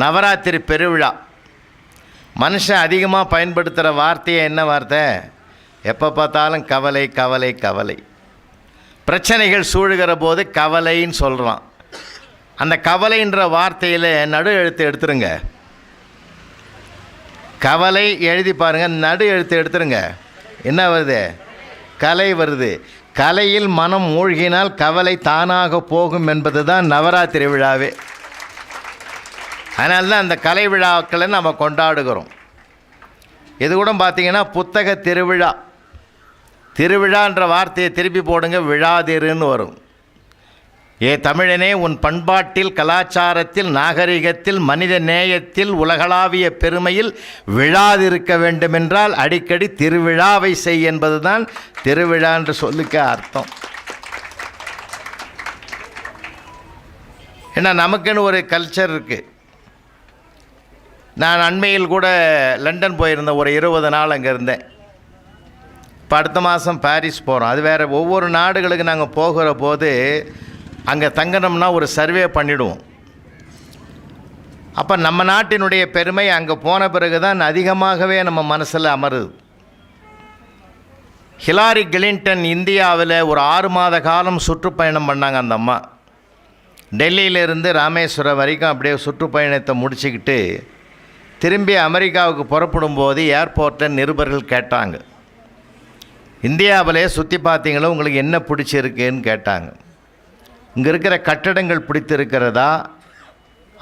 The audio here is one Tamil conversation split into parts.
நவராத்திரி பெருவிழா. மனுஷன் அதிகமாக பயன்படுத்துகிற வார்த்தையே என்ன வார்த்தை? எப்போ பார்த்தாலும் கவலை கவலை கவலை. பிரச்சனைகள் சூழுகிற போது கவலைன்னு சொல்கிறான். அந்த கவலைன்ற வார்த்தையில் நடு எழுத்து எடுத்துருங்க. கவலை எழுதி பாருங்கள், நடு எழுத்து எடுத்துருங்க. என்ன வருது? கலை வருது. கலையில் மனம் மூழ்கினால் கவலை தானாக போகும் என்பது தான் நவராத்திரி விழாவே. அதனால தான் அந்த கலை விழாக்களை நம்ம கொண்டாடுகிறோம். இது கூட பார்த்திங்கன்னா புத்தக திருவிழா. திருவிழான்ற வார்த்தையை திருப்பி போடுங்க, விழாதிருன்னு வரும். ஏ தமிழனே, உன் பண்பாட்டில், கலாச்சாரத்தில், நாகரிகத்தில், மனித நேயத்தில், உலகளாவிய பெருமையில் விழாதிருக்க வேண்டுமென்றால் அடிக்கடி திருவிழாவை செய் என்பது தான் திருவிழா என்று சொல்லுக்க அர்த்தம். ஏன்னா நமக்குன்னு ஒரு கல்ச்சர் இருக்குது. நான் அண்மையில் கூட லண்டன் போயிருந்தேன். ஒரு 20 நாள் அங்கே இருந்தேன். இப்போ அடுத்த மாதம் பாரிஸ் போகிறோம். அது வேறு. ஒவ்வொரு நாடுகளுக்கு நாங்கள் போகிற போது அங்கே தங்கணும்னா ஒரு சர்வே பண்ணிவிடுவோம். அப்போ நம்ம நாட்டினுடைய பெருமை அங்கே போன பிறகு தான் அதிகமாகவே நம்ம மனசில் அமருது. ஹிலாரி கிளின்டன் இந்தியாவில் ஒரு 6 மாத காலம் சுற்றுப்பயணம் பண்ணாங்க. அந்த அம்மா டெல்லியிலிருந்து ராமேஸ்வரம் வரைக்கும் அப்படியே சுற்றுப்பயணத்தை முடிச்சுக்கிட்டு திரும்பி அமெரிக்காவுக்கு புறப்படும் போது ஏர்போர்ட்டில் நிருபர்கள் கேட்டாங்க, இந்தியாவிலே சுற்றி பார்த்தீங்களோ, உங்களுக்கு என்ன பிடிச்சிருக்குன்னு கேட்டாங்க. இங்கே இருக்கிற கட்டடங்கள் பிடித்திருக்கிறதா,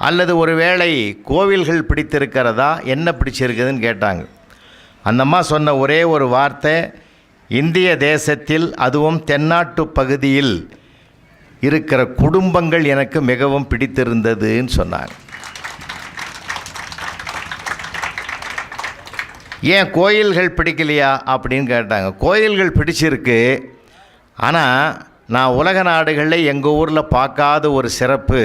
அல்லது ஒரு வேளை கோவில்கள் பிடித்திருக்கிறதா, என்ன பிடிச்சிருக்குதுன்னு கேட்டாங்க. அந்த அம்மா சொன்ன ஒரே ஒரு வார்த்தை, இந்திய தேசத்தில், அதுவும் தென்னாட்டு பகுதியில் இருக்கிற குடும்பங்கள் எனக்கு மிகவும் பிடித்திருந்ததுன்னு சொன்னாங்க. ஏன் கோயில்கள் பிடிக்கலையா அப்படின்னு கேட்டாங்க. கோயில்கள் பிடிச்சிருக்கு, ஆனால் நான் உலக நாடுகளில் எங்கள் ஊரில் பார்க்காத ஒரு சிறப்பு,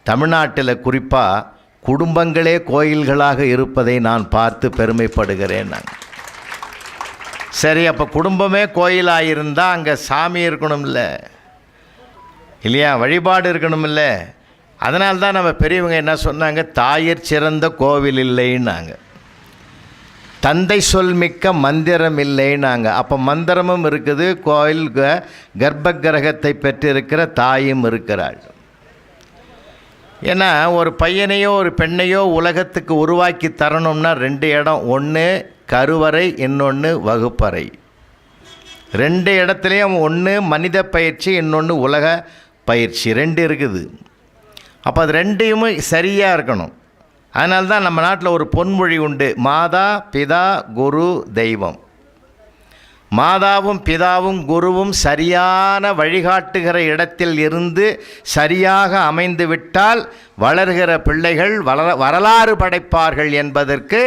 தமிழ்நாட்டில் குறிப்பாக குடும்பங்களே கோயில்களாக இருப்பதை நான் பார்த்து பெருமைப்படுகிறேன். நாங்கள் சரி, அப்போ குடும்பமே கோயிலாக இருந்தால் அங்கே சாமி இருக்கணும்ல, இல்லையா? வழிபாடு இருக்கணும்ல. அதனால்தான் நம்ம பெரியவங்க என்ன சொன்னாங்க, தாயிற் சிறந்த கோவில் இல்லைன்னாங்க, தந்தை சொல் மிக்க மந்திரம் இல்லைன்னாங்க. அப்போ மந்திரமும் இருக்குது, கோயில் கர்ப்ப கிரகத்தை பெற்றிருக்கிற தாயும் இருக்கிறாள். ஏன்னா ஒரு பையனையோ ஒரு பெண்ணையோ உலகத்துக்கு உருவாக்கி தரணும்னா 2 இடம், ஒன்று கருவறை, இன்னொன்று வகுப்பறை. 2 இடத்துலையும் ஒன்று மனித பயிற்சி, இன்னொன்று உலக பயிற்சி, 2 இருக்குது. அப்போ அது 2யுமே சரியாக இருக்கணும். அதனால்தான் நம்ம நாட்டில் ஒரு பொன்மொழி உண்டு, மாதா பிதா குரு தெய்வம். மாதாவும் பிதாவும் குருவும் சரியான வழிகாட்டுகிற இடத்தில் இருந்து சரியாக அமைந்து விட்டால் வளர்கிற பிள்ளைகள் வரலாறு படைப்பார்கள் என்பதற்கு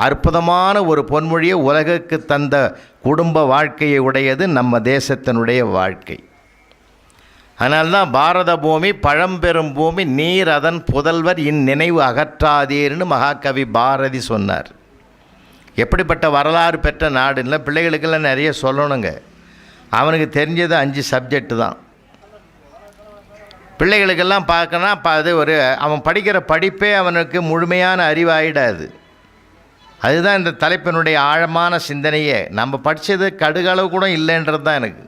அற்புதமான ஒரு பொன்மொழியை உலகுக்கு தந்த குடும்ப வாழ்க்கையை உடையது நம்ம தேசத்தினுடைய வாழ்க்கை. அதனால்தான் பாரத பூமி பழம்பெரும் பூமி, நீர் அதன் புதல்வர் இந்நினைவு அகற்றாதீர்னு மகாகவி பாரதி சொன்னார். எப்படிப்பட்ட வரலாறு பெற்ற நாடுன்னா பிள்ளைகளுக்கெல்லாம் நிறைய சொல்லணுங்க. அவனுக்கு தெரிஞ்சது 5 சப்ஜெக்டு தான். பிள்ளைகளுக்கெல்லாம் பார்க்கணும். அப்போ அது அவன் படிக்கிற படிப்பே அவனுக்கு முழுமையான அறிவாயிடாது. அதுதான் இந்த தலைப்பினுடைய ஆழமான சிந்தனையே. நம்ம படித்தது கடுகளவு கூட இல்லைன்றது தான் எனக்கு.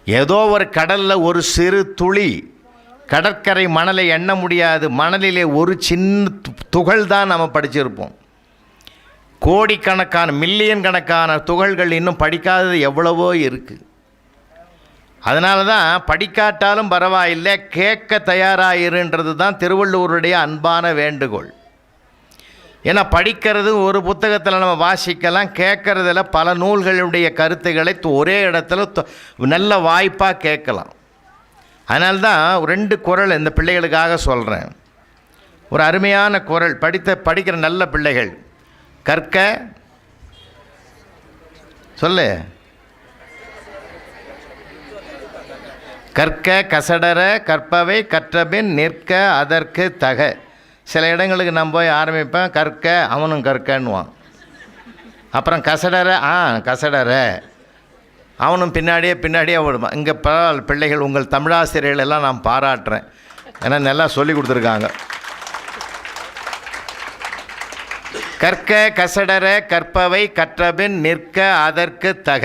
ஏதோ ஒரு கடலில் ஒரு சிறு துளி, கடற்கரை மணலை எண்ண முடியாது, மணலிலே ஒரு சின்ன துகள் தான் நம்ம படிச்சிருப்போம். கோடிக்கணக்கான மில்லியன் கணக்கான துகள்கள் இன்னும் படிக்காதது எவ்வளவோ இருக்குது. அதனால தான் படிக்காட்டாலும் பரவாயில்லை, கேட்க தயாராகிருன்றது தான் திருவள்ளுவருடைய அன்பான வேண்டுகோள். ஏன்னா படிக்கிறது ஒரு புத்தகத்தில் நம்ம வாசிக்கலாம், கேட்குறதில் பல நூல்களுடைய கருத்துக்களை ஒரே இடத்துல நல்ல வாய்ப்பாக கேட்கலாம். அதனால்தான் 2 குறள் இந்த பிள்ளைகளுக்காக சொல்கிறேன். ஒரு அருமையான குறள், படிக்கிற நல்ல பிள்ளைகள் கற்க சொல்லு, கற்க கசடர கற்பவை கற்றபின் நிற்க அதற்கு தக. சில இடங்களுக்கு நான் போய் ஆரம்பிப்பேன், கற்க, அவனும் கற்கன்னுவான். அப்புறம் கசடற, கசடற, அவனும் பின்னாடியே விடுவான். இங்கே பிள்ளைகள், உங்கள் தமிழாசிரியர்கள் எல்லாம் நான் பாராட்டுறேன். ஏன்னா நல்லா சொல்லி கொடுத்துருக்காங்க. கற்க கசடர கற்பவை கற்றபின் நிற்க அதற்கு தக.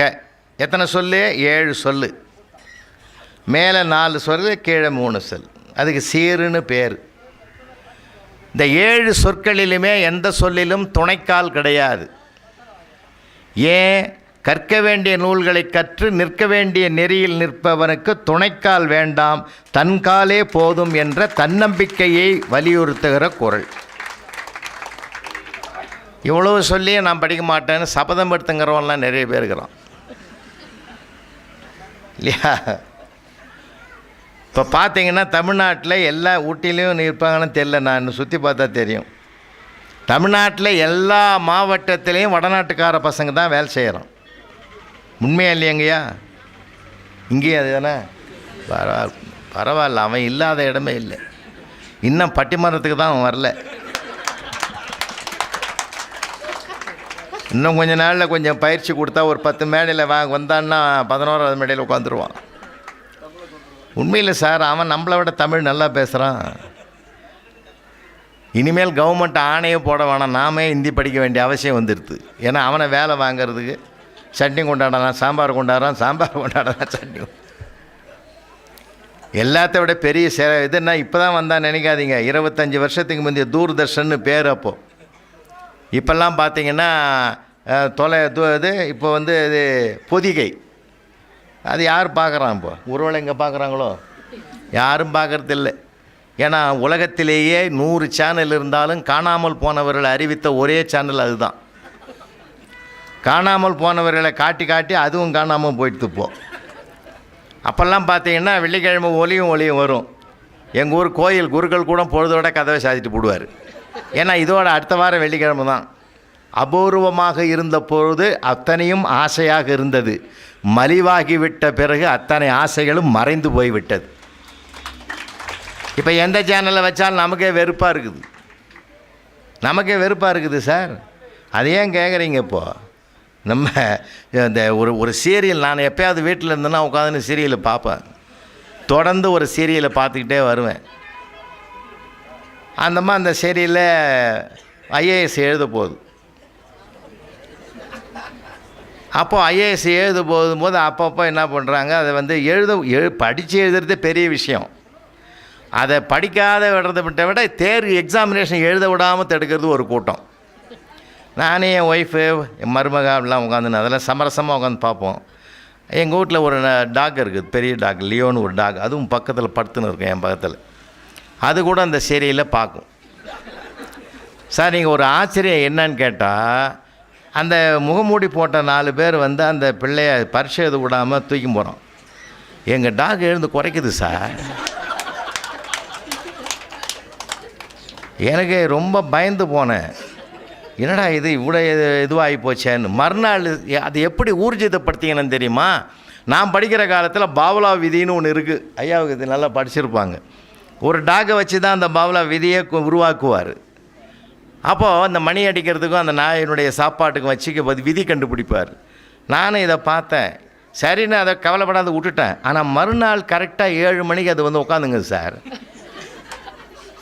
எத்தனை சொல்லு? 7 சொல்லு. மேலே 4 சொல், கீழே 3 சொல். அதுக்கு சீருன்னு பேர். இந்த 7 சொற்களிலுமே எந்த சொல்லிலும் துணைக்கால் கிடையாது. ஏன்? கற்க வேண்டிய நூல்களை கற்று நிற்க வேண்டிய நெறியில் நிற்பவனுக்கு துணைக்கால் வேண்டாம், தன்காலே போதும் என்ற தன்னம்பிக்கையை வலியுறுத்துகிற குறள். இவ்வளவு சொல்லியே நான் படிக்க மாட்டேன்னு சபதம் எடுத்துங்கிறவன்லாம் நிறைய பேர் இருக்கிறான் இல்லையா? இப்போ பார்த்தீங்கன்னா தமிழ்நாட்டில் எல்லா ஊட்டிலையும் இருப்பாங்கன்னு தெரியல, நான் சுற்றி பார்த்தா தெரியும். தமிழ்நாட்டில் எல்லா மாவட்டத்திலையும் வடநாட்டுக்கார பசங்க தான் வேலை செய்கிறோம். உண்மையா இல்லையங்கய்யா? இங்கேயும் அது தானே? பரவாயில்ல, அவன் இல்லாத இடமே இல்லை. இன்னும் பட்டிமன்றத்துக்கு தான் அவன் வரல. இன்னும் கொஞ்சம் நாளில் கொஞ்சம் பயிற்சி கொடுத்தா ஒரு 10 மேடையில் வந்தான்னா 11வது மேடையில் உட்காந்துருவான். உண்மையில் சார், அவன் நம்மளை விட தமிழ் நல்லா பேசுகிறான். இனிமேல் கவர்மெண்ட் ஆணையே போட வேணாம், நாமே ஹிந்தி படிக்க வேண்டிய அவசியம் வந்துடுது. ஏன்னா அவனை வேலை வாங்கிறதுக்கு சட்னி கொண்டாடுறான், சாம்பார் கொண்டாடுறான், சாம்பார் கொண்டாடுறான், சட்னி. எல்லாத்த விட பெரிய இதுன்னா இப்போ தான் வந்தால் நினைக்காதீங்க. 25 வருஷத்துக்கு முந்தைய தூர்தர்ஷன்னு பேர். அப்போது இப்போல்லாம் பார்த்தீங்கன்னா இது இப்போ இது பொதிகை. அது யார் பார்க்குறான்? இப்போ ஒருவேளை எங்கே பார்க்குறாங்களோ? யாரும் பார்க்குறதில்ல. ஏன்னா உலகத்திலேயே 100 சேனல் இருந்தாலும் காணாமல் போனவர்களை அறிவித்த ஒரே சேனல் அதுதான். காணாமல் போனவர்களை காட்டி காட்டி அதுவும் காணாமல் போயிட்டு போ. அப்போல்லாம் பார்த்தீங்கன்னா வெள்ளிக்கிழமை ஒளியும் வரும். எங்கள் ஊர் கோயில் குருக்கள் கூட பொழுதோட கதவை சாதிட்டு போடுவார். ஏன்னா இதோட அடுத்த வாரம் வெள்ளிக்கிழமை தான். அபூர்வமாக இருந்த பொழுது அத்தனையும் ஆசையாக இருந்தது. மலிவாகிவிட்ட பிறகு அத்தனை ஆசைகளும் மறைந்து போய்விட்டது. இப்போ எந்த சேனலில் வச்சாலும் நமக்கே வெறுப்பாக இருக்குது சார். அது ஏன் கேட்குறீங்க? இப்போது நம்ம இந்த ஒரு சீரியல், நான் எப்போயாவது வீட்டில் இருந்தேன்னா உட்காந்து சீரியலை பார்ப்பேன். தொடர்ந்து ஒரு சீரியலை பார்த்துக்கிட்டே வருவேன். அந்த சீரியலில் ஐஏஎஸ் எழுத போகுது. அப்போது ஐஏஎஸ் எழுத போகும்போது அப்பப்போ என்ன பண்ணுறாங்க, அதை படித்து எழுதுறதே பெரிய விஷயம். அதை படிக்காத விட தேர்வு எக்ஸாமினேஷன் எழுத விடாமல் தடுக்கிறது ஒரு கூட்டம். நானே என் ஒய்ஃபு என் மருமக அப்படிலாம் உட்காந்துன்னு அதெல்லாம் சமரசமாக உட்காந்து பார்ப்போம். எங்கள் வீட்டில் ஒரு டாக் இருக்குது, பெரிய டாக், லியோன்னு ஒரு டாக். அதுவும் பக்கத்தில் படுத்துன்னு இருக்கும் என் பக்கத்தில். அது கூட அந்த சீரியலில் பார்க்கும். சார், நீங்கள் ஒரு ஆச்சரியம் என்னன்னு கேட்டால், அந்த முகமூடி போட்ட 4 பேர் அந்த பிள்ளைய பரிசு எழுத விடாமல் தூக்கி போகிறோம். எங்கள் டாக் எழுந்து குறைக்குது சார். எனக்கு ரொம்ப பயந்து போனேன். என்னடா இது இவ்வளோ இதுவாகி போச்சேன்னு. மறுநாள் அது எப்படி ஊர்ஜிதப்படுத்திங்கன்னு தெரியுமா? நான் படிக்கிற காலத்தில் பாவலா விதின்னு ஒன்று இருக்குது. ஐயாவுக்கு இது நல்லா படிச்சிருப்பாங்க. ஒரு டாகை வச்சு தான் அந்த பாவலா விதியை உருவாக்குவார். அப்போது அந்த மணி அடிக்கிறதுக்கும் அந்த நாயினுடைய சாப்பாட்டுக்கும் வச்சுக்க விதி கண்டுபிடிப்பார். நானும் இதை பார்த்தேன். சரின்னு அதை கவலைப்படாத விட்டுட்டேன். ஆனால் மறுநாள் கரெக்டாக 7 மணிக்கு அது உட்காந்துங்க சார்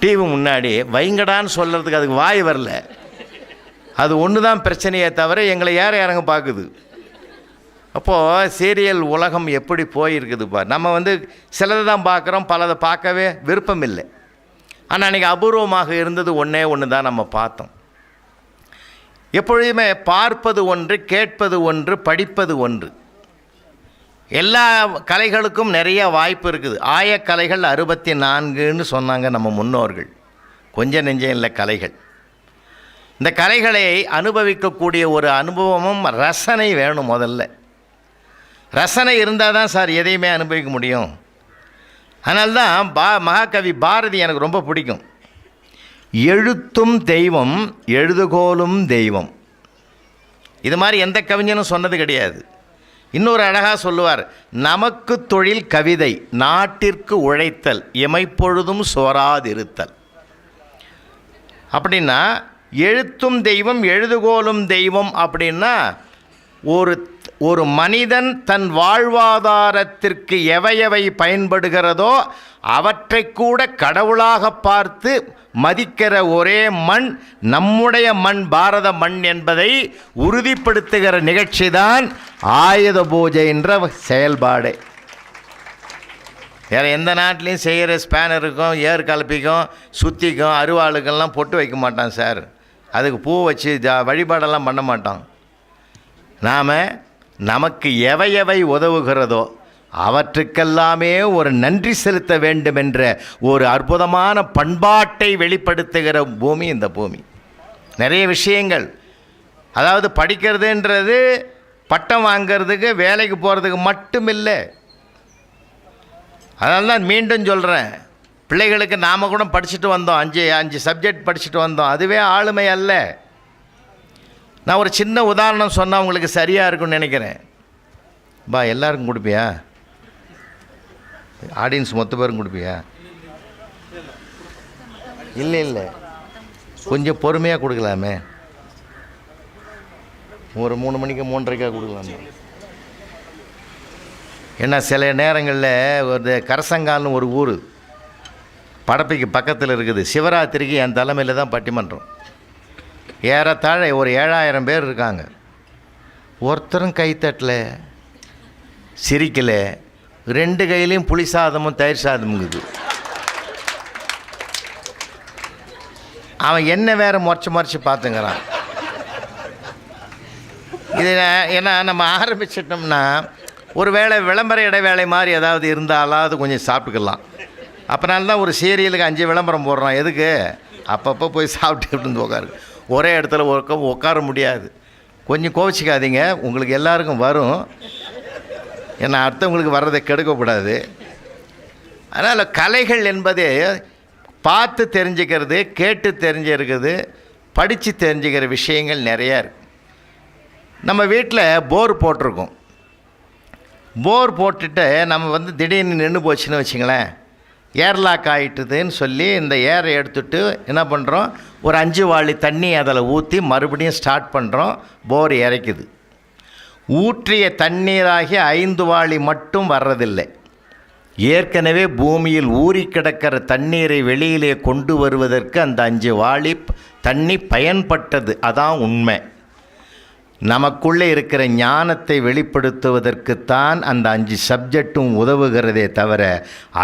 டிவி முன்னாடி. வைங்கடான்னு சொல்கிறதுக்கு அதுக்கு வாய் வரல. அது ஒன்று தான் பிரச்சனையே தவிர எங்களை இறங்க பார்க்குது. அப்போது சீரியல் உலகம் எப்படி போயிருக்குதுப்பா. நம்ம சிலதை தான் பார்க்குறோம், பலதை பார்க்கவே விருப்பம் இல்லை. ஆனால் அன்றைக்கி அபூர்வமாக இருந்தது ஒன்று தான் நம்ம பார்த்தோம். எப்பொழுதுமே பார்ப்பது ஒன்று, கேட்பது ஒன்று, படிப்பது ஒன்று. எல்லா கலைகளுக்கும் நிறைய வாய்ப்பு இருக்குது. ஆயக்கலைகள் 64ன்னு சொன்னாங்க நம்ம முன்னோர்கள். கொஞ்சம் நெஞ்சம் இல்லை கலைகள். இந்த கலைகளை அனுபவிக்கக்கூடிய ஒரு அனுபவமும் ரசனை வேணும். முதல்ல ரசனை இருந்தால் தான் சார் எதையுமே அனுபவிக்க முடியும். அதனால்தான் மகாகவி பாரதி எனக்கு ரொம்ப பிடிக்கும். எழுத்தும் தெய்வம், எழுதுகோலும் தெய்வம். இது மாதிரி எந்த கவிஞனும் சொன்னது கிடையாது. இன்னொரு அழகாக சொல்லுவார், நமக்கு தொழில் கவிதை, நாட்டிற்கு உழைத்தல், எமைப்பொழுதும் சோராதிருத்தல். அப்படின்னா எழுத்தும் தெய்வம் எழுதுகோலும் தெய்வம் அப்படின்னா ஒரு ஒரு மனிதன் தன் வாழ்வாதாரத்திற்கு எவை பயன்படுகிறதோ அவற்றை கூட கடவுளாக பார்த்து மதிக்கிற ஒரே மண் நம்முடைய மண், பாரத மண் என்பதை உறுதிப்படுத்துகிற நிகழ்ச்சி தான் ஆயுத பூஜை என்ற செயல்பாடு. வேறு எந்த நாட்டிலையும் செய்கிற ஸ்பேனருக்கும் ஏர் கலப்பிக்கும் சுத்திக்கும் அருவாளுக்கெல்லாம் பொட்டு வைக்க மாட்டான் சார். அதுக்கு பூ வச்சு வழிபாடெல்லாம் பண்ண மாட்டோம். நாம் நமக்கு எவை உதவுகிறதோ அவற்றுக்கெல்லாமே ஒரு நன்றி செலுத்த வேண்டும் என்ற ஒரு அற்புதமான பண்பாட்டை வெளிப்படுத்துகிற பூமி இந்த பூமி. நிறைய விஷயங்கள், அதாவது படிக்கிறதுன்றது பட்டம் வாங்கிறதுக்கு வேலைக்கு போகிறதுக்கு மட்டும் இல்லை. அதனால தான் மீண்டும் சொல்கிறேன், பிள்ளைகளுக்கு நாம் கூட படிச்சுட்டு வந்தோம், அஞ்சு சப்ஜெக்ட் படிச்சுட்டு வந்தோம், அதுவே ஆளுமை அல்ல. நான் ஒரு சின்ன உதாரணம் சொன்னால் உங்களுக்கு சரியாக இருக்குன்னு நினைக்கிறேன். எல்லாருக்கும் கொடுப்பியா? ஆடியன்ஸ் மொத்த பேரும் கொடுப்பியா? இல்லை, கொஞ்சம் பொறுமையாக கொடுக்கலாமே. ஒரு 3 மணிக்கு 3:30 கொடுக்கலாமே. ஏன்னா சில நேரங்களில் ஒரு கரசங்கால்னு ஒரு ஊர் படப்பைக்கு பக்கத்தில் இருக்குது. சிவராத்திரிக்கு என் தலைமையில் தான் பட்டிமன்றம். ஏறத்தாழ ஒரு 7000 பேர் இருக்காங்க. ஒருத்தரும் கைத்தட்டல, சிரிக்கலை. 2 கையிலையும் புளி சாதமும் தயிர் சாதமுங்குது. அவன் என்ன வேறு முறைச்சி பார்த்துங்கிறான். இது ஏன்னா நம்ம ஆரம்பிச்சிட்டோம்னா ஒரு வேளை விளம்பர இடைவேளை மாதிரி ஏதாவது இருந்தாலாவது கொஞ்சம் சாப்பிட்டுக்கலாம். அப்போனால தான் ஒரு சீரியலுக்கு 5 விளம்பரம் போடுறோம். எதுக்கு? அப்பப்போ போய் சாப்பிட்டு உட்காரு. ஒரே இடத்துல உட்கார முடியாது. கொஞ்சம் கோவிச்சிக்காதீங்க, உங்களுக்கு எல்லாருக்கும் வரும். ஏன்னா அடுத்தவங்களுக்கு வர்றதை கெடுக்கக்கூடாது. அதனால் கலைகள் என்பது பார்த்து தெரிஞ்சுக்கிறது, கேட்டு தெரிஞ்சிருக்குது, படித்து தெரிஞ்சுக்கிற விஷயங்கள் நிறையா இருக்குது. நம்ம வீட்டில் போர் போட்டிருக்கோம். போர் போட்டுட்டு நம்ம திடீர்னு நின்று போச்சுன்னு வச்சுங்களேன், ஏர்லாக் ஆகிட்டுதுன்னு சொல்லி இந்த ஏரை எடுத்துகிட்டு என்ன பண்ணுறோம், ஒரு 5 வாளி தண்ணி அதில் ஊற்றி மறுபடியும் ஸ்டார்ட் பண்ணுறோம். போர் இறைக்குது. ஊற்றிய தண்ணீராகி 5 வாளி மட்டும் வர்றதில்லை. ஏற்கனவே பூமியில் ஊறி கிடக்கிற தண்ணீரை வெளியிலே கொண்டு வருவதற்கு அந்த 5 வாளி தண்ணி பயன்பட்டது. அதான் உண்மை. நமக்குள்ளே இருக்கிற ஞானத்தை வெளிப்படுத்துவதற்குத்தான் அந்த 5 சப்ஜெக்டும் உதவுகிறதே தவிர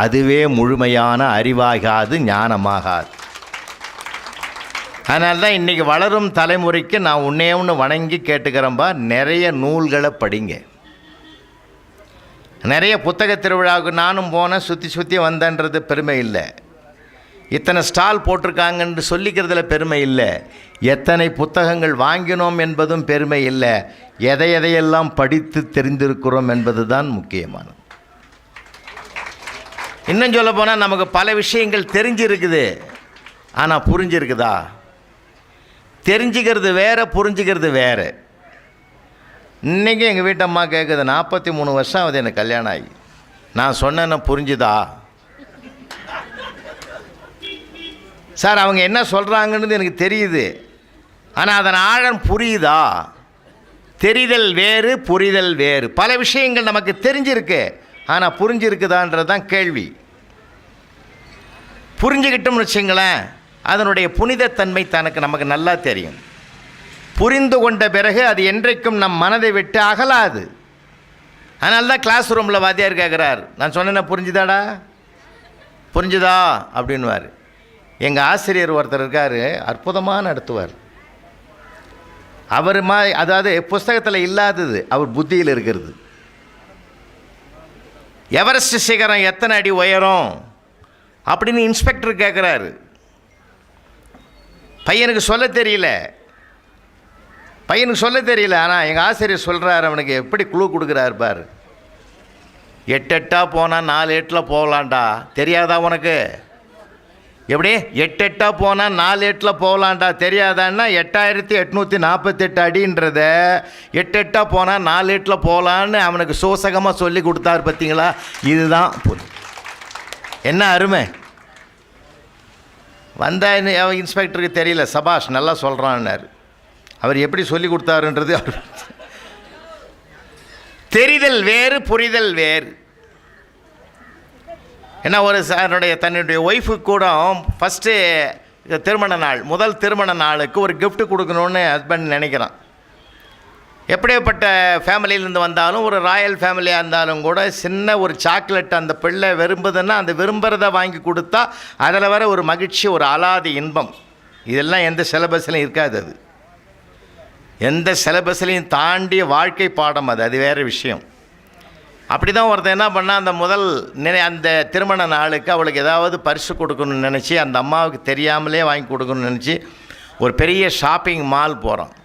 அதுவே முழுமையான அறிவாகாது, ஞானமாகாது. அதனால தான் இன்றைக்கி வளரும் தலைமுறைக்கு நான் ஒன்று வணங்கி கேட்டுக்கிறேன்பா, நிறைய நூல்களை படிங்க. நிறைய புத்தக திருவிழாவுக்கு நானும் போனேன், சுற்றி வந்தேன்றது பெருமை இல்லை. இத்தனை ஸ்டால் போட்டிருக்காங்கன்னு சொல்லிக்கிறதுல பெருமை இல்லை. எத்தனை புத்தகங்கள் வாங்கினோம் என்பதும் பெருமை இல்லை. எதையெல்லாம் படித்து தெரிந்திருக்கிறோம் என்பது தான் முக்கியமானது. இன்னும் சொல்ல போனால் நமக்கு பல விஷயங்கள் தெரிஞ்சிருக்குது, ஆனால் புரிஞ்சிருக்குதா? தெரிஞ்சுக்கிறது வேறு, புரிஞ்சுக்கிறது வேறு. இன்றைக்கி எங்கள் வீட்டம்மா கேட்குது, 43 வருஷம் ஆகுது எனக்கு கல்யாணம் ஆகி, நான் சொன்னேன்னா புரிஞ்சுதா? சார் அவங்க என்ன சொல்கிறாங்கன்னு எனக்கு தெரியுது, ஆனால் அதன் ஆழம் புரியுதா? தெரிதல் வேறு, புரிதல் வேறு. பல விஷயங்கள் நமக்கு தெரிஞ்சிருக்கு, ஆனால் புரிஞ்சிருக்குதான்றது தான் கேள்வி. புரிஞ்சுக்கிட்டோம்னு வச்சுங்களேன், அதனுடைய புனிதத்தன்மை நமக்கு நல்லா தெரியும். புரிந்து கொண்ட பிறகு அது என்றைக்கும் நம் மனதை விட்டு அகலாது. அதனால தான் கிளாஸ் ரூமில் வாத்தியார் கேட்குறார், நான் சொன்னேன்னா புரிஞ்சுதாடா, புரிஞ்சுதா அப்படின்வார். எங்கள் ஆசிரியர் ஒருத்தர் இருக்கார், அற்புதமாக நடத்துவார். அவர் அதாவது புஸ்தகத்தில் இல்லாதது அவர் புத்தியில் இருக்கிறது. எவரெஸ்ட் சிகரம் எத்தனை அடி உயரம் அப்படின்னு இன்ஸ்பெக்டர் கேட்குறாரு. பையனுக்கு சொல்ல தெரியல, ஆனால் எங்கள் ஆசிரியர் சொல்கிறார், அவனுக்கு எப்படி குழு கொடுக்குறாரு பார். 8 எட்டா போனால் 4 எட்டில் போகலான்டா, தெரியாதா உனக்கு? எப்படி 8 எட்டா போனால் 4 எட்டில் போகலான்டா தெரியாதான்னா 8848 அடின்றத 8 எட்டா போனால் 4 எட்டில் போகலான்னு அவனுக்கு சோசகமாக சொல்லி கொடுத்தாரு. பார்த்தீங்களா? இதுதான் என்ன அருமை. வந்தா இன்ஸ்பெக்டருக்கு தெரியல, சபாஷ் நல்லா சொல்கிறான்னார். அவர் எப்படி சொல்லி கொடுத்தாருன்றது அவர். தெரிதல் வேறு, புரிதல் வேறு. ஏன்னா ஒரு தன்னுடைய ஒய்ஃபுக்கு கூட ஃபஸ்ட்டு திருமண நாள், முதல் திருமண நாளுக்கு ஒரு gift கொடுக்கணுன்னு ஹஸ்பண்ட் நினைக்கிறான். எப்படிப்பட்ட ஃபேமிலியிலேருந்து வந்தாலும், ஒரு ராயல் ஃபேமிலியாக இருந்தாலும் கூட சின்ன ஒரு சாக்லேட் அந்த பிள்ளை விரும்புதுன்னா அந்த விரும்புகிறத வாங்கி கொடுத்தா அதில் வர ஒரு மகிழ்ச்சி, ஒரு அலாதி இன்பம், இதெல்லாம் எந்த சிலபஸ்லையும் இருக்காது. அது எந்த சிலபஸ்லையும் தாண்டிய வாழ்க்கை பாடம். அது வேறு விஷயம். அப்படி தான் ஒருத்தர் என்ன பண்ணால், அந்த அந்த திருமண நாளுக்கு அவளுக்கு ஏதாவது பரிசு கொடுக்கணும்னு நினச்சி, அந்த அம்மாவுக்கு தெரியாமலே வாங்கி கொடுக்கணும்னு நினச்சி ஒரு பெரிய ஷாப்பிங் மால் போகிறான்.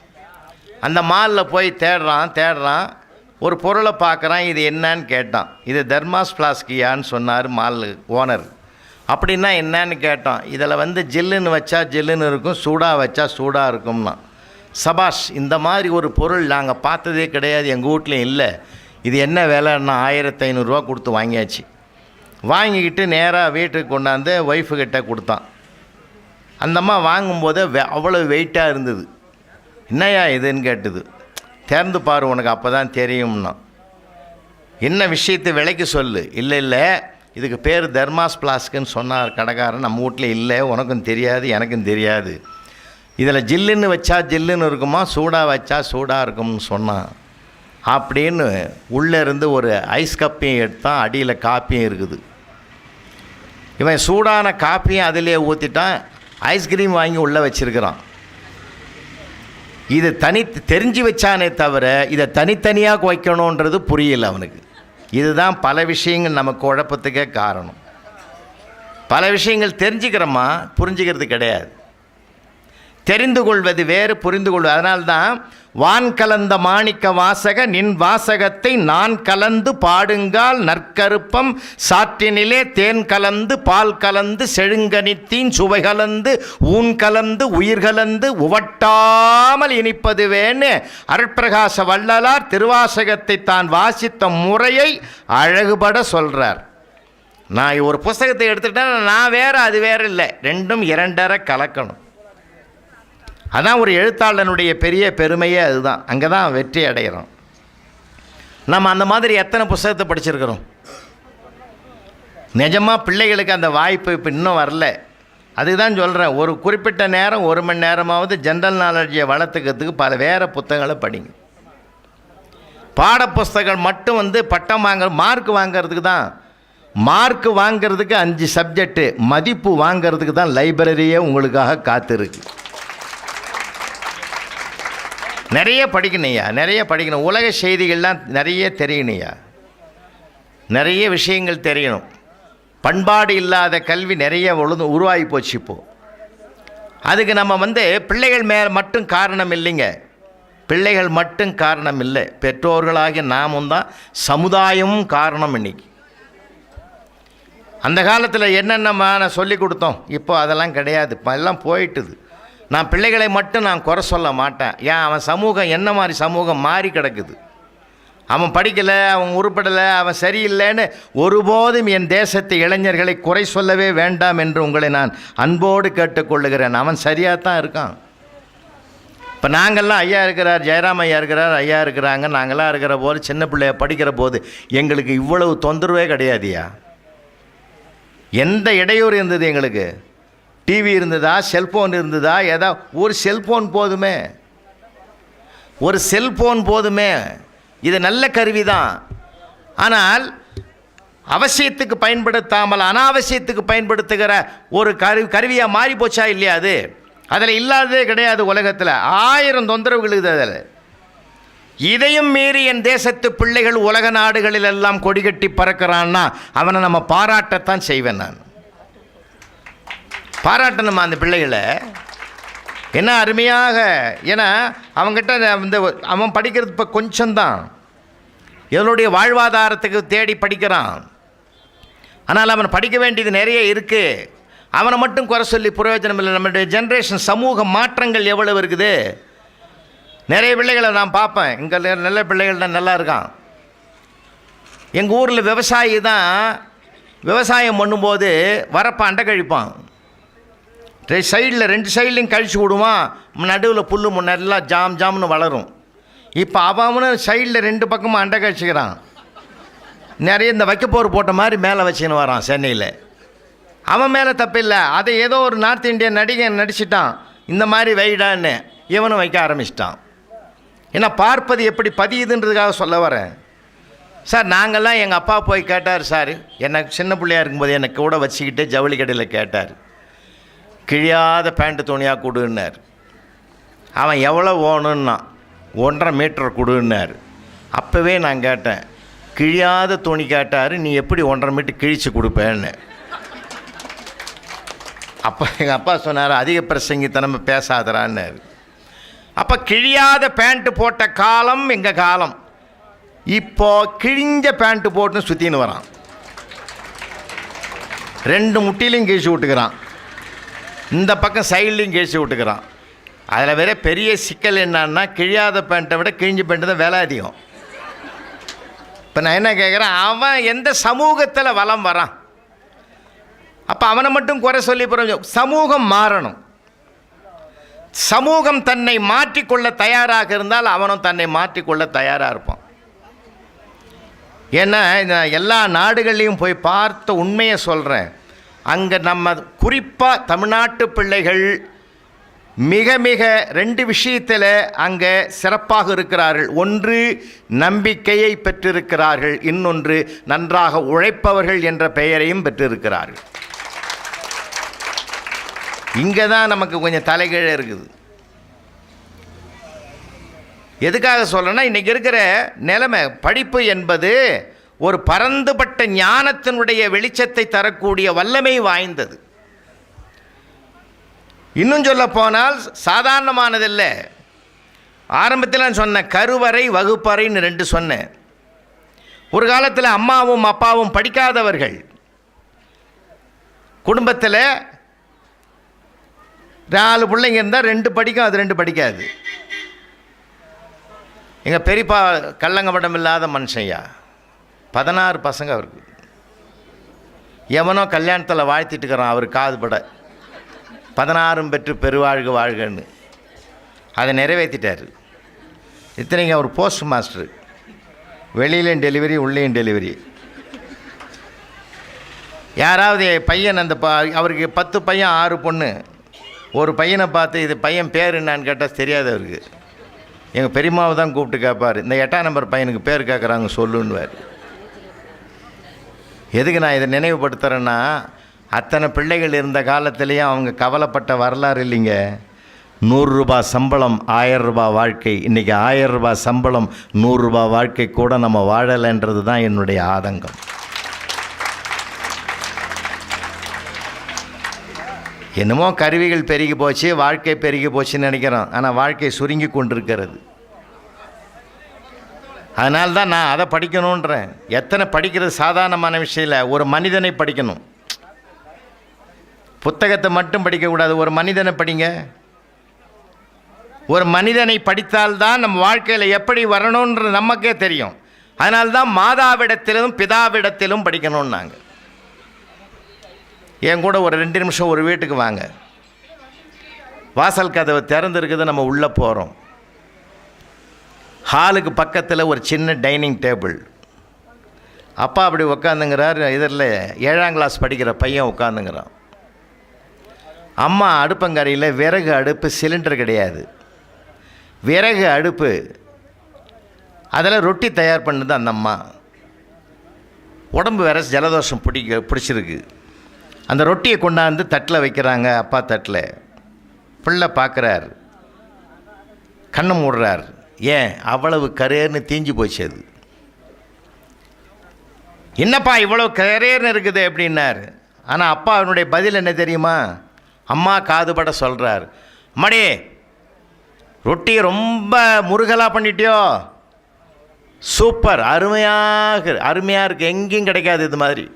அந்த மாலில் போய் தேடுறான். ஒரு பொருளை பார்க்குறான். இது என்னன்னு கேட்டான். இது தர்மாஸ் ஃப்ளாஸ்கியான்னு சொன்னார் மால் ஓனர். அப்படின்னா என்னன்னு கேட்டான். இதில் ஜில்லுன்னு வச்சா ஜில்லுன்னு இருக்கும், சூடாக வச்சா சூடாக இருக்கும்னா. சபாஷ், இந்த மாதிரி ஒரு பொருள் நாங்கள் பார்த்ததே கிடையாது, எங்கள் வீட்லேயும் இல்லை. இது என்ன விலைன்னா 1500 கொடுத்து வாங்கியாச்சு. வாங்கிக்கிட்டு நேராக வீட்டுக்கு கொண்டாந்து ஒய்ஃபுக்கிட்ட கொடுத்தான். அந்த அம்மா வாங்கும்போது அவ்வளோ வெயிட்டாக இருந்தது. என்னையா இதுன்னு கேட்டுது. திறந்து பாரு, உனக்கு அப்போ தான் தெரியும்னா. என்ன விஷயத்தை விலைக்கு சொல்லு. இல்லை இதுக்கு பேர் தர்மாஸ் பிளாஸ்க்குன்னு சொன்னார் கடைக்காரன். நம்ம வீட்டில் இல்லை, உனக்கும் தெரியாது எனக்கும் தெரியாது. இதில் ஜில்லுன்னு வச்சா ஜில்லுன்னு இருக்குமா, சூடாக வச்சா சூடாக இருக்கும்னு சொன்னான். அப்படின்னு உள்ளே இருந்து ஒரு ஐஸ் கப்பையும் எடுத்தான். அடியில் காப்பியும் இருக்குது. இவன் சூடான காப்பியும் அதிலே ஊற்றிட்டான். ஐஸ்கிரீம் வாங்கி உள்ளே வச்சிருக்கிறான். இது தெரிஞ்சு வச்சானே தவிர இதை தனித்தனியாக வைக்கணுன்றது புரியல அவனுக்கு. இதுதான் பல விஷயங்கள் நமக்கு குழப்பத்துக்கே காரணம். பல விஷயங்கள் தெரிஞ்சுக்கிறோமா, புரிஞ்சுக்கிறது கிடையாது. தெரிந்து கொள்வது வேறு, புரிந்து கொள்வது. அதனால்தான் வான் கலந்த மாணிக்க வாசக நின் வாசகத்தை நான் கலந்து பாடுங்கால் நற்கருப்பம் சாற்றினிலே தேன் கலந்து பால் கலந்து செழுங்கனித்தீன் சுவை கலந்து ஊன் கலந்து உயிர் கலந்து உவட்டாமல் இனிப்பதுவேன்னு அருட்பிரகாச வள்ளலார் திருவாசகத்தை தான் வாசித்த முறையை அழகுபட சொல்கிறார். நான் ஒரு புஸ்தகத்தை எடுத்துட்டேன், நான் வேறு அது வேறு இல்லை, ரெண்டும் இரண்டரை கலக்கணும். அதான் ஒரு எழுத்தாளனுடைய பெரிய பெருமையே. அதுதான், அங்கே தான் வெற்றி அடைகிறோம். நம்ம அந்த மாதிரி எத்தனை புத்தகத்தை படிச்சிருக்கிறோம். நிஜமாக பிள்ளைகளுக்கு அந்த வாய்ப்பு இப்போ இன்னும் வரல. அதுதான் சொல்கிறேன், ஒரு குறிப்பிட்ட நேரம் 1 மணி நேரமாவது ஜென்ரல் நாலேஜை வளர்த்துக்கிறதுக்கு பல வேறு புத்தகங்களை படிங்க. பாடப்புஸ்தகம் மட்டும் பட்டம் மார்க் வாங்கிறதுக்கு தான். மார்க் வாங்கிறதுக்கு 5 சப்ஜெக்டு, மதிப்பு வாங்கிறதுக்கு தான் லைப்ரரியே உங்களுக்காக காத்திருக்கு. நிறைய படிக்கணுயா, நிறைய படிக்கணும். உலக செய்திகள்லாம் நிறைய தெரியணுயா, நிறைய விஷயங்கள் தெரியணும். பண்பாடு இல்லாத கல்வி நிறைய உருவாகி போச்சு இப்போது. அதுக்கு நம்ம பிள்ளைகள் மட்டும் காரணம் இல்லைங்க. பிள்ளைகள் மட்டும் காரணம் இல்லை, பெற்றோர்களாகிய நாமும் தான், சமுதாயமும் காரணம். இன்றைக்கி அந்த காலத்தில் என்னென்ன சொல்லி கொடுத்தோம், இப்போ அதெல்லாம் கிடையாது, எல்லாம் போயிட்டுது. நான் பிள்ளைகளை மட்டும் நான் குறை சொல்ல மாட்டேன். ஏன், அவன் சமூகம் என்ன மாதிரி சமூகம் மாறி கிடக்குது. அவன் படிக்கலை, அவன் உருப்படலை, அவன் சரியில்லைன்னு ஒருபோதும் என் தேசத்து இளைஞர்களை குறை சொல்லவே வேண்டாம் என்று உங்களை நான் அன்போடு கேட்டுக்கொள்ளுகிறேன். அவன் சரியாக தான் இருக்கான். இப்போ நாங்கள்லாம் ஐயா இருக்கிறார், ஜெயராம் ஐயா இருக்கிறார், ஐயா இருக்கிறாங்க, நாங்களாம் இருக்கிற போது சின்ன பிள்ளைய படிக்கிற போது எங்களுக்கு இவ்வளவு தொந்தரவே கிடையாதுயா. எந்த இடையூறு இருந்தது எங்களுக்கு? டிவி இருந்ததா, செல்ஃபோன் இருந்ததா? ஒரு செல்ஃபோன் போதுமே, ஒரு செல்ஃபோன் போதுமே. இது நல்ல கருவி தான். ஆனால் அவசியத்துக்கு பயன்படுத்தாமல் அனாவசியத்துக்கு பயன்படுத்துகிற ஒரு கருவியாக மாறி போச்சா இல்லையா? அது அதில் இல்லாததே கிடையாது உலகத்தில். 1000 தொந்தரவுகள் இருக்குது அதில். இதையும் மீறி என் தேசத்து பிள்ளைகள் உலக நாடுகளில் எல்லாம் கொடிகட்டி பறக்கிறான்னா அவனை நம்ம பாராட்டத்தான் செய்வேன். நான் பாராட்டணுமா அந்த பிள்ளைகளை? என்ன அருமையாக. ஏன்னா அவங்ககிட்ட அவன் படிக்கிறது இப்போ கொஞ்சம்தான், இதனுடைய வாழ்வாதாரத்துக்கு தேடி படிக்கிறான். ஆனால் அவன் படிக்க வேண்டியது நிறைய இருக்குது. அவனை மட்டும் குறை சொல்லி பிரயோஜனம் இல்லை. நம்மளுடைய ஜென்ரேஷன் சமூக மாற்றங்கள் எவ்வளவு இருக்குது. நிறைய பிள்ளைகளை நான் பார்ப்பேன், இங்கே நல்ல பிள்ளைகள் தான் நல்லா இருக்கான். எங்கள் ஊரில் விவசாயி தான் விவசாயம் பண்ணும்போது வரப்ப அண்டை கழிப்பான். சைடில் 2 சைட்லையும் கழிச்சு விடுவான். நடுவில் புல் நல்லா ஜாம்னு வளரும். இப்போ அவனு சைடில் 2 பக்கமும் அண்டை கழிச்சுக்கிறான். நிறைய இந்த வைக்கப்போர் போட்ட மாதிரி மேலே வச்சுன்னு வரான் சென்னையில். அவன் மேலே தப்பில்லை. அதை ஏதோ ஒரு நார்த் இந்தியன் நடிகன் நடிச்சிட்டான், இந்த மாதிரி வைடான்னு இவனும் வைக்க ஆரம்பிச்சிட்டான். ஏன்னா பார்ப்பது எப்படி பதியுதுன்றதுக்காக சொல்ல வரேன் சார். நாங்கள்லாம் எங்கள் அப்பா போய் கேட்டார் சார், எனக்கு சின்ன பிள்ளையாக இருக்கும்போது எனக்கு கூட வச்சுக்கிட்டு ஜவுளி கடையில் கேட்டார், கிழியாத பேண்ட்டு துணியாக கொடுன்னார். அவன் எவ்வளோ ஓணுன்னா 1.5 மீட்டர் கொடுன்னார். அப்போவே நான் கேட்டேன், கிழியாத துணி கேட்டார், நீ எப்படி 1.5 மீட்டர் கிழிச்சு கொடுப்பேன்னு. அப்போ எங்கள் அப்பா சொன்னார், அதிக பிரசங்கித்தனம் பேசாதரான்னார். அப்போ கிழியாத பேண்ட்டு போட்ட காலம் எங்கள் காலம். இப்போ கிழிஞ்ச பேண்ட்டு போட்டுன்னு சுற்றின்னு வரான். 2 முட்டிலையும் கிழிச்சு விட்டுக்கிறான், இந்த பக்கம் சைட்லையும் கிழிச்சு விட்டுக்கிறான். அதில் வேற பெரிய சிக்கல் என்னன்னா, கிழியாத பேண்ட்டை விட கிழிஞ்ச பேண்ட்டு தான் விலை அதிகம். இப்போ நான் என்ன கேட்குறேன், அவன் எந்த சமூகத்தில் வலம் வரான்? அப்போ அவனை மட்டும் குறை சொல்லி போகிறோம். சமூகம் மாறணும். சமூகம் தன்னை மாற்றிக்கொள்ள தயாராக இருந்தால் அவனும் தன்னை மாற்றிக்கொள்ள தயாராக இருப்பான். ஏன்னா இந்த எல்லா நாடுகள்லையும் போய் பார்த்த உண்மையை சொல்கிறேன். அங்கே நம்ம குறிப்பாக தமிழ்நாட்டு பிள்ளைகள் மிக மிக 2 விஷயத்தில் அங்கே சிறப்பாக இருக்கிறார்கள். ஒன்று நம்பிக்கையை பெற்றிருக்கிறார்கள், இன்னொன்று நன்றாக உழைப்பவர்கள் என்ற பெயரையும் பெற்றிருக்கிறார்கள். இங்கே தான் நமக்கு கொஞ்சம் தலைகீழே இருக்குது. எதுக்காக சொல்கிறேன்னா, இன்றைக்கி இருக்கிற நிலைமை, படிப்பு என்பது ஒரு பரந்துபட்ட ஞானத்தினுடைய வெளிச்சத்தை தரக்கூடிய வல்லமை வாய்ந்தது. இன்னும் சொல்ல போனால் சாதாரணமானதில்லை. ஆரம்பத்தில் நான் சொன்ன கருவறை வகுப்பறைன்னு 2 சொன்னேன். ஒரு காலத்தில் அம்மாவும் அப்பாவும் படிக்காதவர்கள், குடும்பத்தில் 4 பிள்ளைங்க இருந்தால் 2 படிக்கும், அது 2 படிக்காது. எங்கள் பெரியப்பா கள்ளங்கபடம் இல்லாத மனுஷையா, 16 பசங்க அவருக்கு. எவனோ கல்யாணத்தில் வாழ்த்திட்டு இருக்கிறான் அவர் காதுபட, 16 பெற்று பெருவாழ்க வாழ்கன்னு. அதை நிறைவேற்றிட்டார். இத்தனைக்கு அவர் போஸ்ட் மாஸ்டர், வெளியிலையும் டெலிவரி உள்ளேயும் டெலிவரி. யாராவது பையன் அந்த அவருக்கு 10 பையன் 6 பொண்ணு. ஒரு பையனை பார்த்து இது பையன் பேர் என்னான்னு கேட்டால் தெரியாது அவருக்கு. எங்கள் பெரியம்மாவை தான் கூப்பிட்டு கேட்பார், இந்த 8ஆம் நம்பர் பையனுக்கு பேர் கேட்குறாங்க சொல்லுன்னுவார். எதுக்கு நான் இதை நினைவுபடுத்துகிறேன்னா, அத்தனை பிள்ளைகள் இருந்த காலத்துலேயும் அவங்க கவலைப்பட்ட வரலாறு இல்லைங்க. 100 ரூபாய் சம்பளம் 1000 ரூபாய் வாழ்க்கை. இன்றைக்கி 1000 ரூபாய் சம்பளம் 100 ரூபாய் வாழ்க்கை கூட நம்ம வாழலைன்றது தான் என்னுடைய ஆதங்கம். என்னமோ கருவிகள் பெருகி போச்சு, வாழ்க்கை பெருகி போச்சுன்னு நினைக்கிறோம். ஆனால் வாழ்க்கை சுருங்கி கொண்டிருக்கிறது. அதனால தான் நான் அதை படிக்கணுன்றேன். எத்தனை படிக்கிறது சாதாரணமான விஷயம் இல்லை. ஒரு மனிதனை படிக்கணும், புத்தகத்தை மட்டும் படிக்கக்கூடாது. ஒரு மனிதனை படிங்க. ஒரு மனிதனை படித்தால்தான் நம்ம வாழ்க்கையில் எப்படி வரணுன்றது நமக்கே தெரியும். அதனால்தான் மாதாவிடத்திலும் பிதாவிடத்திலும் படிக்கணும்னு நாங்கள். என் கூட ஒரு 2 நிமிஷம் ஒரு வீட்டுக்கு வாங்க. வாசல் கதவு திறந்துருக்குது, நம்ம உள்ளே போகிறோம். ஹாலுக்கு பக்கத்தில் ஒரு சின்ன டைனிங் டேபிள். அப்பா அப்படி உட்காந்துங்கிறார். இதில் 7ஆம் கிளாஸ் படிக்கிற பையன் உட்காந்துங்கிறான். அம்மா அடுப்பங்கரையில் விறகு அடுப்பு, சிலிண்டர் கிடையாது, விறகு அடுப்பு. அதில் ரொட்டி தயார் பண்ணுது அந்த அம்மா. உடம்பு வேற ஜலதோஷம் பிடிச்சிருக்கு. அந்த ரொட்டியை கொண்டாந்து தட்டில் வைக்கிறாங்க. அப்பா தட்டில். பிள்ளை பார்க்குறார், கண்ணை மூடுறார். ஏன் அவ்வளவு கரேர்னு தீஞ்சு போச்சு அது. என்னப்பா இவ்வளோ கரேர்னு இருக்குது அப்படின்னார். ஆனால் அப்பா அவனுடைய பதில் என்ன தெரியுமா? அம்மா காதுபட சொல்கிறார், அம்மாடி ரொட்டி ரொம்ப முருகலாக பண்ணிட்டியோ, சூப்பர், அருமையாக இருக்குது, எங்கேயும் கிடைக்காது இது மாதிரி.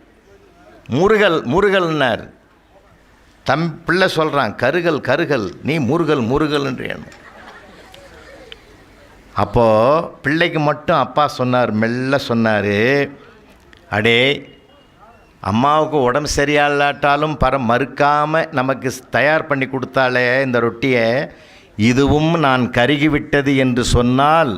முருகல்னார். பிள்ளை சொல்கிறான், கருகல் நீ முருகல்ன்றேன். அப்போது பிள்ளைக்கு மட்டும் அப்பா சொன்னார், மெல்ல சொன்னார், அடே அம்மாவுக்கு உடம்பு சரியாகலாட்டாலும் மறுக்காமல் நமக்கு தயார் பண்ணி கொடுத்தாலே இந்த ரொட்டியை, இதுவும் நான் கருகிவிட்டது என்று சொன்னால்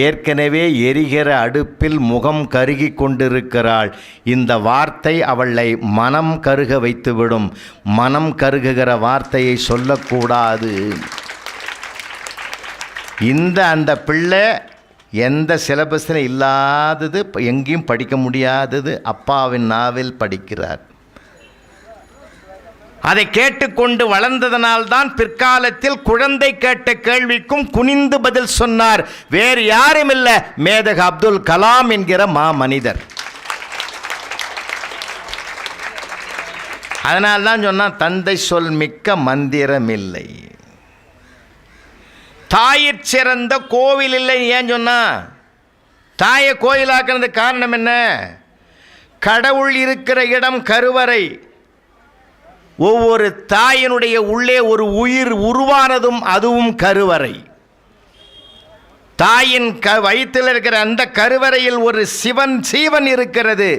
ஏற்கனவே எரிகிற அடுப்பில் முகம் கருகி கொண்டிருக்கிறாள். இந்த வார்த்தை அவளை மனம் கருக வைத்துவிடும். மனம் கருகுகிற வார்த்தையை சொல்லக்கூடாது. அந்த பிள்ளை எந்த சிலபஸில் இல்லாதது, எங்கேயும் படிக்க முடியாதது அப்பாவின் நாவில் படிக்கிறார். அதை கேட்டுக்கொண்டு வளர்ந்ததனால்தான் பிற்காலத்தில் குழந்தை கேட்ட கேள்விக்கும் குனிந்து பதில் சொன்னார். வேறு யாரும் இல்லை, மேதகு அப்துல் கலாம் என்கிற மனிதர். அதனால்தான் சொன்னான், தந்தை சொல் மிக்க மந்திரம் இல்லை. தாயிற் சிறந்த கோவில் இல்லை. ஏன் சொன்னா? தாயை கோயிலாக்குறது காரணம் என்ன? கடவுள் இருக்கிற இடம் கருவறை. ஒவ்வொரு தாயினுடைய உள்ளே ஒரு உயிர் உருவானதும் அதுவும் கருவறை. தாயின் வயிற்றில் இருக்கிற அந்த கருவறையில் ஒரு சீவன் இருக்கிறது.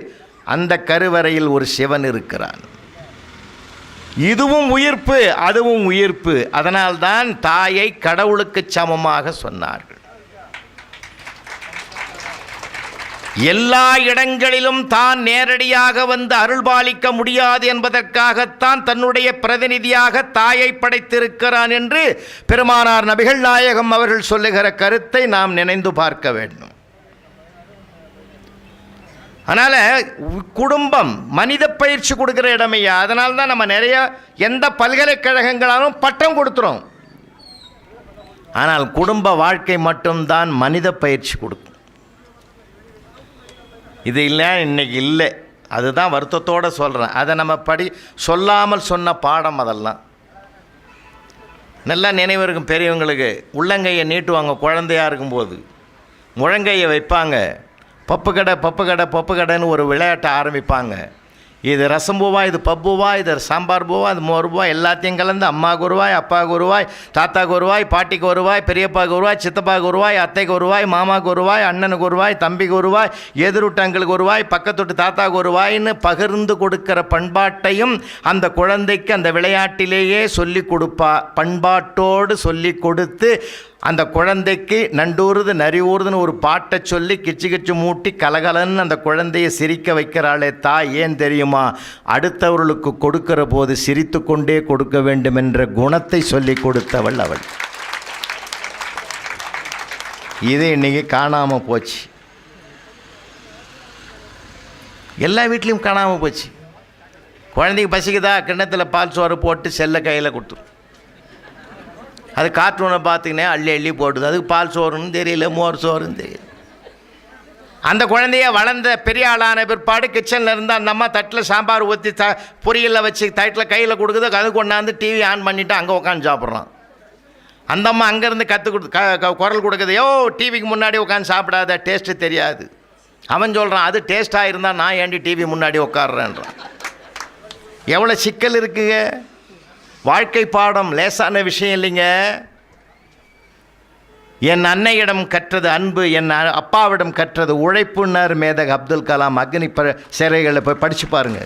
அந்த கருவறையில் ஒரு சிவன் இருக்கிறான். இதுவும் உயிர்ப்பு, அதுவும் உயிர்ப்பு. அதனால்தான் தாயை கடவுளுக்கு சமமாக சொன்னார்கள். எல்லா இடங்களிலும் தான் நேரடியாக வந்து அருள்பாலிக்க முடியாது என்பதற்காகத்தான் தன்னுடைய பிரதிநிதியாக தாயை படைத்திருக்கிறான் என்று பெருமானார் நபிகள் நாயகம் அவர்கள் சொல்லுகிற கருத்தை நாம் நினைந்து பார்க்க வேண்டும். அதனால் குடும்பம் மனித பயிற்சி கொடுக்குற இடமையா. அதனால தான் நம்ம நிறைய எந்த பல்கலைக்கழகங்களாலும் பட்டம் கொடுத்துறோம். ஆனால் குடும்ப வாழ்க்கை மட்டும்தான் மனித பயிற்சி கொடுக்கும். இது இல்லை, இன்னைக்கு இல்லை. அதுதான் வருத்தத்தோடு சொல்கிறேன். அதை நம்ம சொல்லாமல் சொன்ன பாடம் அதெல்லாம். நல்லா நினைவு இருக்கும் பெரியவங்களுக்கு. உள்ளங்கையை நீட்டுவாங்க குழந்தையாக இருக்கும்போது, முழங்கையை வைப்பாங்க. பப்பு கடைன்னு ஒரு விளையாட்டை ஆரம்பிப்பாங்க. இது ரசம் பூவா, இது பப்புவா, இது சாம்பார் பூவா, இது மோர் பூவா, எல்லாத்தையும் கலந்து அம்மாவுக்கு ஒரு ரூபாய், அப்பாவுக்கு ஒரு ரூபாய், தாத்தாவுக்கு ஒரு ரூபாய், பாட்டிக்கு ஒரு ரூபாய், பெரியப்பாவுக்கு ஒரு ரூபாய், சித்தப்பாவுக்கு ஒரு ரூபாய், அத்தைக்கு ஒரு ரூபாய், மாமாவுக்கு ஒரு ரூபாய், அண்ணனுக்கு ஒரு ரூபாய், தம்பிக்கு ஒரு ரூபாய், எதிர்விட்டங்களுக்கு ஒரு ரூபாய், பக்கத்தொட்டு தாத்தாவுக்கு ஒரு ரூபாய்ன்னு பகிர்ந்து கொடுக்கிற பண்பாட்டையும் அந்த குழந்தைக்கு அந்த விளையாட்டிலேயே சொல்லி கொடுப்பா. பண்பாட்டோடு சொல்லி கொடுத்து அந்த குழந்தைக்கு நண்டூறுது நரி ஊறுதுன்னு ஒரு பாட்டை சொல்லி கிச்சு மூட்டி கலகலன்னு அந்த குழந்தையை சிரிக்க வைக்கிறாளே தாய். ஏன் தெரியுமா? அடுத்தவர்களுக்கு கொடுக்கிற போது சிரித்து கொண்டே கொடுக்க வேண்டும் என்ற குணத்தை சொல்லி கொடுத்தவள் அவள். இது இன்னைக்கு காணாமல் போச்சு. எல்லா வீட்லேயும் காணாமல் போச்சு. குழந்தைக்கு பசிக்குதா, கிண்ணத்தில் பால் சோறு போட்டு செல்ல கையில் கொடுத்துரும். அது கார்ட்டூனை பார்த்துக்கினே அள்ளி போட்டுது. அதுக்கு பால் சோறுன்னு தெரியல, மோர் சோறுன்னு தெரியல. அந்த குழந்தைய வளர்ந்த பெரிய ஆளான பிற்பாடு கிச்சனில் இருந்தால் அந்த அம்மா தட்டில் சாம்பார் ஊற்றி பொரியலில் வச்சு தட்டில் கையில் கொடுக்குது. அது கொண்டாந்து டிவி ஆன் பண்ணிவிட்டு அங்கே உட்காந்து சாப்பிட்றான். அந்த அம்மா அங்கேருந்து குரல் கொடுக்குது, யோ டிவிக்கு முன்னாடி உட்காந்து சாப்பிடாத, டேஸ்ட்டு தெரியாது. அவன் சொல்கிறான், அது டேஸ்ட்டாக இருந்தால் நான் ஏண்டி டிவி முன்னாடி உட்காடுறேன்றான். எவ்வளோ சிக்கல் இருக்குங்க. வாழ்க்கை பாடம் லேசான விஷயம் இல்லைங்க. என் அன்னையிடம் கற்றது அன்பு, என் அப்பாவிடம் கற்றது உழைப்புன்னார் மேதகு அப்துல் கலாம். அக்னி சிறைகளை போய் படித்து பாருங்க.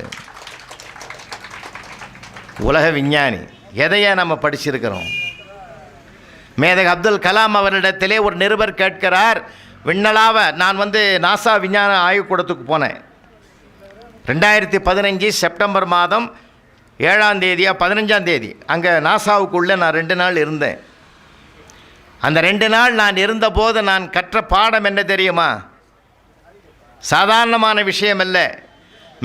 உலக விஞ்ஞானி. எதையா நம்ம படிச்சிருக்கிறோம்? மேதகு அப்துல் கலாம் அவரிடத்திலே ஒரு நிருபர் கேட்கிறார், விண்ணளாவ நான் நாசா விஞ்ஞான ஆய்வுக்கூடத்துக்கு போனேன். 2015 செப்டம்பர் மாதம் 7ஆம் தேதியா 15ஆம் தேதி அங்கே நாசாவுக்குள்ளே நான் 2 நாள் இருந்தேன். அந்த 2 நாள் நான் இருந்தபோது நான் கற்ற பாடம் என்ன தெரியுமா? சாதாரணமான விஷயம் அல்ல.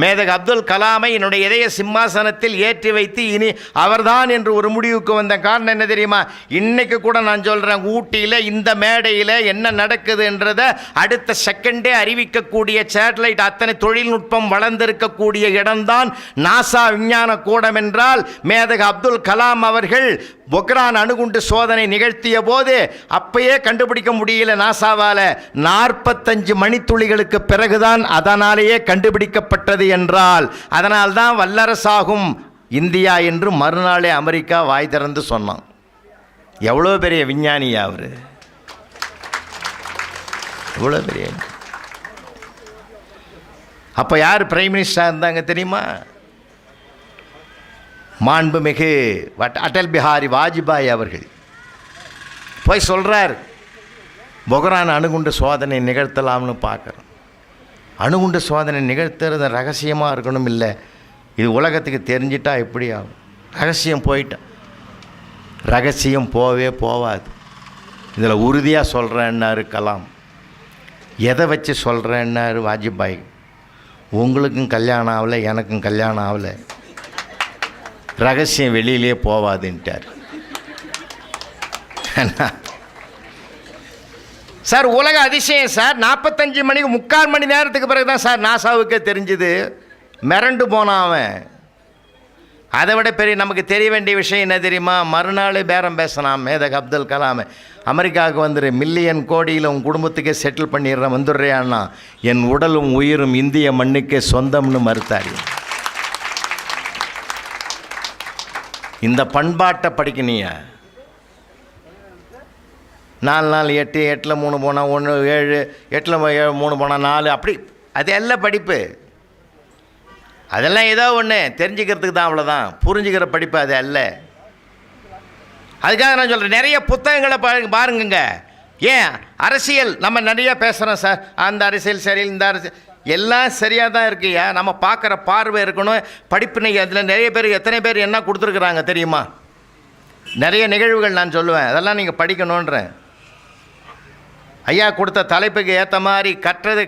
மேதகு அப்துல் கலாமை என்னுடைய இதய சிம்மாசனத்தில் ஏற்றி வைத்து இனி அவர்தான் என்று ஒரு முடிவுக்கு வந்த காரணம் என்ன தெரியுமா? இன்றைக்கு கூட நான் சொல்கிறேன், ஊட்டியில் இந்த மேடையில் என்ன நடக்குதுன்றதை அடுத்த செகண்டே அறிவிக்கக்கூடிய சேட்டலைட் அத்தனை தொழில்நுட்பம் வளர்ந்திருக்கக்கூடிய இடம்தான் நாசா விஞ்ஞான கூடம் என்றால், மேதகு அப்துல் கலாம் அவர்கள் பொக்ரான் அணுகுண்டு சோதனை நிகழ்த்திய போது அப்பயே கண்டுபிடிக்க முடியல நாசாவால். 45 மணித்துளிகளுக்கு பிறகுதான் அதனாலேயே கண்டுபிடிக்கப்பட்டது என்றால், அதனால்தான் வல்லரசாகும் இந்தியா என்று மறுநாளே அமெரிக்கா வாய் திறந்து சொன்னான். எவ்வளோ பெரிய விஞ்ஞானியா அவர்! எவ்வளோ பெரிய. அப்போ யார் பிரைம் மினிஸ்டராக இருந்தாங்க தெரியுமா? மாண்புமிகு அடல் பிஹாரி வாஜ்பாய் அவர்கள். போய் சொல்கிறார், பொக்ரான் அணுகுண்டு சோதனை நிகழ்த்தலாம்னு பார்க்குறோம். அணுகுண்டு சோதனை நிகழ்த்துறது ரகசியமாக இருக்கணும், இல்லை இது உலகத்துக்கு தெரிஞ்சிட்டா எப்படி ஆகும்? ரகசியம் போயிட்டான். ரகசியம் போவே போவாது. இதில் உறுதியாக சொல்கிறேன்னாரு கலாம். எதை வச்சு சொல்கிறேன்னாரு வாஜ்பாய். உங்களுக்கும் கல்யாணம் ஆகலை, எனக்கும் கல்யாணம் ஆகலை, ரகசியம் வெளியிலே போவாதுன்ட்டார். சார் உலக அதிசயம் சார், 45 மணிக்கு 3/4 மணி நேரத்துக்கு பிறகு தான் சார் நாசாவுக்கே தெரிஞ்சுது. மிரண்டு போனான் அவன். அதை விட பெரிய நமக்கு தெரிய வேண்டிய விஷயம் என்ன தெரியுமா? மறுநாள் பேரம் பேசினான் மேதக் அப்துல் கலாம். அமெரிக்காவுக்கு வந்துரு, மில்லியன் கோடியில் உன் குடும்பத்துக்கே செட்டில் பண்ணிடுறேன், வந்துடுறியான்னா என் உடலும் உயிரும் இந்திய மண்ணுக்கே சொந்தம்னு மறுத்தார். இந்த பண்பாட்டை படிக்கணிய 4 நாள் 8, 8ல் 3 போனால் 1, 7, 8ல் 3 போனால் 4, அப்படி அது எல்லாம் படிப்பு. அதெல்லாம் ஏதோ ஒன்று தெரிஞ்சுக்கிறதுக்கு தான், அவ்வளோதான். புரிஞ்சுக்கிற படிப்பு அது அல்ல. அதுக்காக நான் சொல்கிறேன், நிறைய புத்தகங்களை பாருங்க. ஏன் அரசியல் நம்ம நிறையா பேசுகிறோம் சார், அந்த அரசியல் சரி, இந்த அரசியல் எல்லாம் சரியாக தான் இருக்குயா. நம்ம பார்க்குற பார்வை இருக்கணும், படிப்பினை. அதில் நிறைய பேர், எத்தனை பேர் என்ன கொடுத்துருக்குறாங்க தெரியுமா? நிறைய நிகழ்வுகள் நான் சொல்லுவேன், அதெல்லாம் நீங்கள் படிக்கணுன்றேன். ஐயா கொடுத்த தலைப்புக்கு ஏற்ற மாதிரி கற்றது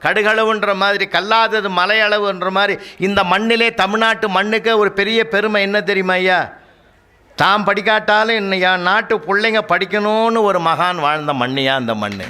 கடுகளவுன்ற மாதிரி, கல்லாதது மலையளவுன்ற மாதிரி இந்த மண்ணிலே, தமிழ்நாட்டு மண்ணுக்கு ஒரு பெரிய பெருமை என்ன தெரியுமா ஐயா? தாம் படிக்காட்டாலும் என் நாட்டு பிள்ளைங்க படிக்கணும்னு ஒரு மகான் வாழ்ந்த மண்ணையா அந்த மண்.